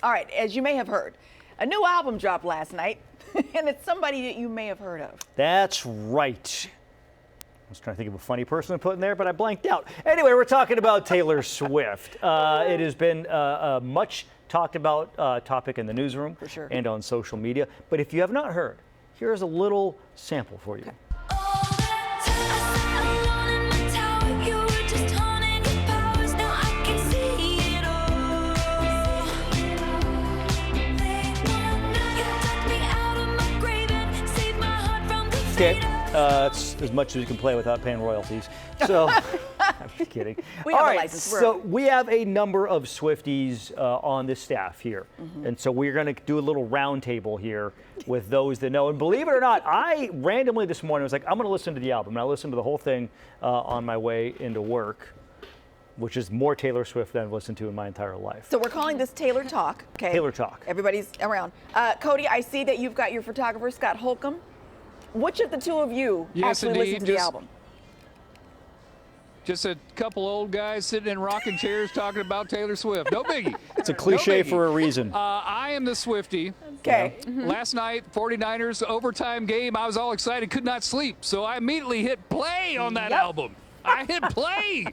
All right, as you may have heard, a new album dropped last night, and it's somebody that you may have heard of. That's right. I was trying to think of a funny person to put in there, but I blanked out. Anyway, we're talking about Taylor Swift. It has been a much talked about topic in the newsroom For sure. and on social media. But if you have not heard, here's a little sample for you. Okay. Okay, it's as much as you can play without paying royalties. So, I'm just kidding. We All have a right, license. so we have a number of Swifties on the staff here. And so we're going to do a little round table here with those that know. And believe it or not, I randomly this morning was like, I'm going to listen to the album. And I listened to the whole thing on my way into work, which is more Taylor Swift than I've listened to in my entire life. So we're calling this Taylor Talk. Okay. Taylor Talk. Everybody's around. Cody, I see that you've got your photographer, Scott Holcomb. Which of the two of you actually listened to the album? Just a couple old guys sitting in rocking chairs talking about Taylor Swift. No biggie. It's a cliche for a reason. I am the Swiftie. Okay. Last night, 49ers overtime game. I was all excited, could not sleep. So I immediately hit play on that album. I hit play.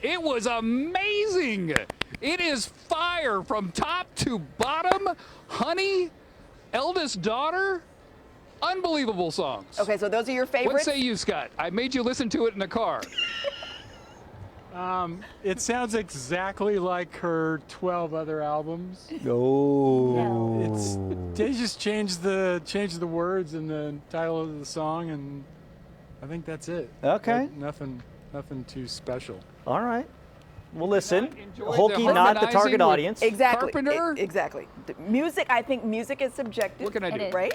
It was amazing. It is fire from top to bottom. Honey, eldest daughter. Unbelievable songs. Okay, so those are your favorites? What say you, Scott? I made you listen to it in the car. It sounds exactly like her 12 other albums. Oh. They just changed the words and the title of the song, and I think that's it. Okay. Nothing too special. All right. Well, listen, enjoy the Hulky, not the harmonizing target with- audience. Exactly. Carpenter? Exactly. The music, I think music is subjective. What can I do? Right?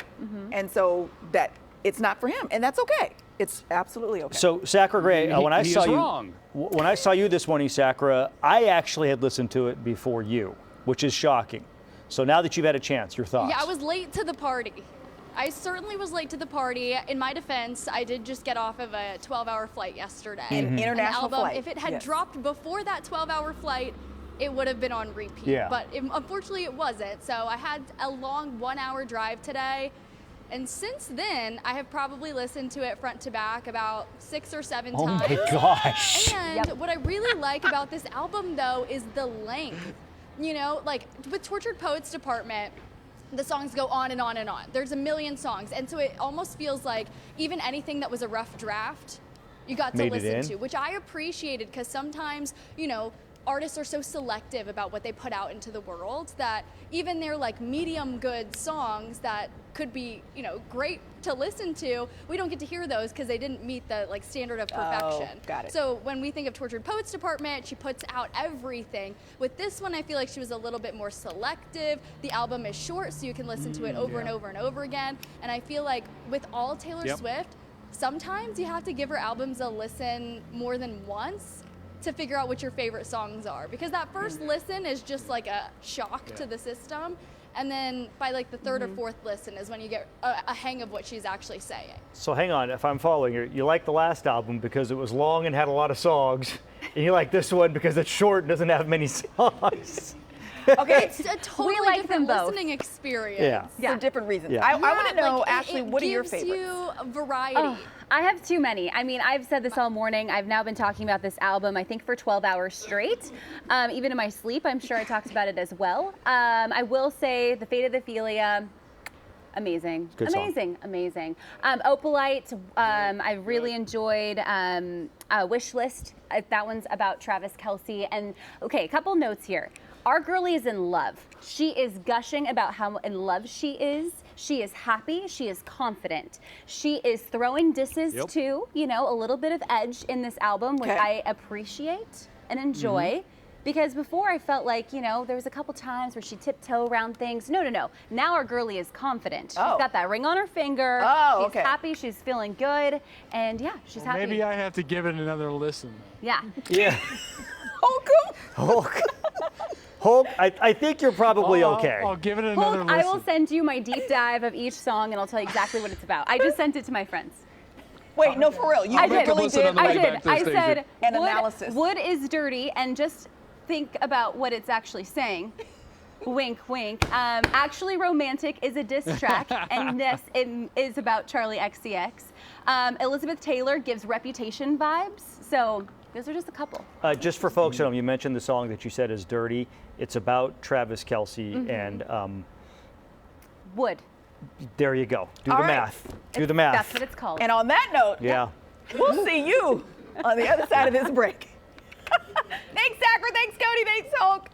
And so that it's not for him, and that's okay. It's absolutely okay. So, Sacra Gray, when I He saw is you, wrong. when I saw you this morning, Sacra, I actually had listened to it before you, which is shocking. So now that you've had a chance, your thoughts? Yeah, I was late to the party. I certainly was late to the party. In my defense, I did just get off of a 12-hour flight yesterday. An international album, flight. if it had Yes. dropped before that 12-hour flight, it would have been on repeat. Yeah. But unfortunately, it wasn't. So I had a long 1-hour drive today. And since then, I have probably listened to it front to back about 6 or 7 Oh times. my gosh. And what I really like about this album, though, is the length. You know, like with Tortured Poets Department, the songs go on and on and on. There's a million songs. And so it almost feels like even anything that was a rough draft, you got to Made it listen in. to, which I appreciated because sometimes, you know, artists are so selective about what they put out into the world that even their like medium good songs that could be, you know, great to listen to, we don't get to hear those because they didn't meet the like standard of perfection. got it. So when we think of Tortured Poets Department, she puts out everything. With this one, I feel like she was a little bit more selective. The album is short, so you can listen to it over and over and over again. And I feel like with all Taylor Swift, sometimes you have to give her albums a listen more than once to figure out what your favorite songs are, because that first listen is just like a shock to the system, and then by like the third or fourth listen is when you get a hang of what she's actually saying. So hang on, if I'm following you like the last album because it was long and had a lot of songs, and you like this one because it's short and doesn't have many songs. Okay, It's a totally like different them both. listening experience. Yeah. for different reasons. Yeah. I want to know, like, Ashley, what are your It favorites? gives you a variety. Oh, I have too many. I mean, I've said this all morning. I've now been talking about this album, I think, for 12 hours straight. Even in my sleep, I'm sure I talked about it as well. I will say The Fate of the Ophelia, amazing. Good song. Amazing. Opalite, I really enjoyed. Wish List, that one's about Travis Kelce. And okay, a couple notes here. Our girlie is in love. She is gushing about how in love she is. She is happy. She is confident. She is throwing disses too, you know, a little bit of edge in this album, which Okay. I appreciate and enjoy. Because before I felt like, you know, there was a couple times where she tiptoe around things. No. Now our girlie is confident. She's got that ring on her finger. Oh, she's okay. happy. She's feeling good. And yeah, she's happy. Maybe I have to give it another listen. Yeah. Yeah. Holcomb? Hulk, I think you're probably okay. I'll give it another Hulk, listen. I will send you my deep dive of each song and I'll tell you exactly what it's about. I just sent it to my friends. Wait, no, for real. You I did. really listen did? on the I way did. back to the I station. said An wood, analysis. wood is dirty, and just think about what it's actually saying. Wink, wink. Actually, Romantic is a diss track, and this is about Charlie XCX. Elizabeth Taylor gives Reputation vibes, so those are just a couple. Just for folks at home, you mentioned the song that you said is dirty. It's about Travis Kelce and Wood. there you go. Do All the right. math. Do the math. That's what it's called. And on that note, Yeah. we'll see you on the other side of this break. Thanks, Zachary. Thanks, Cody. Thanks, Hulk.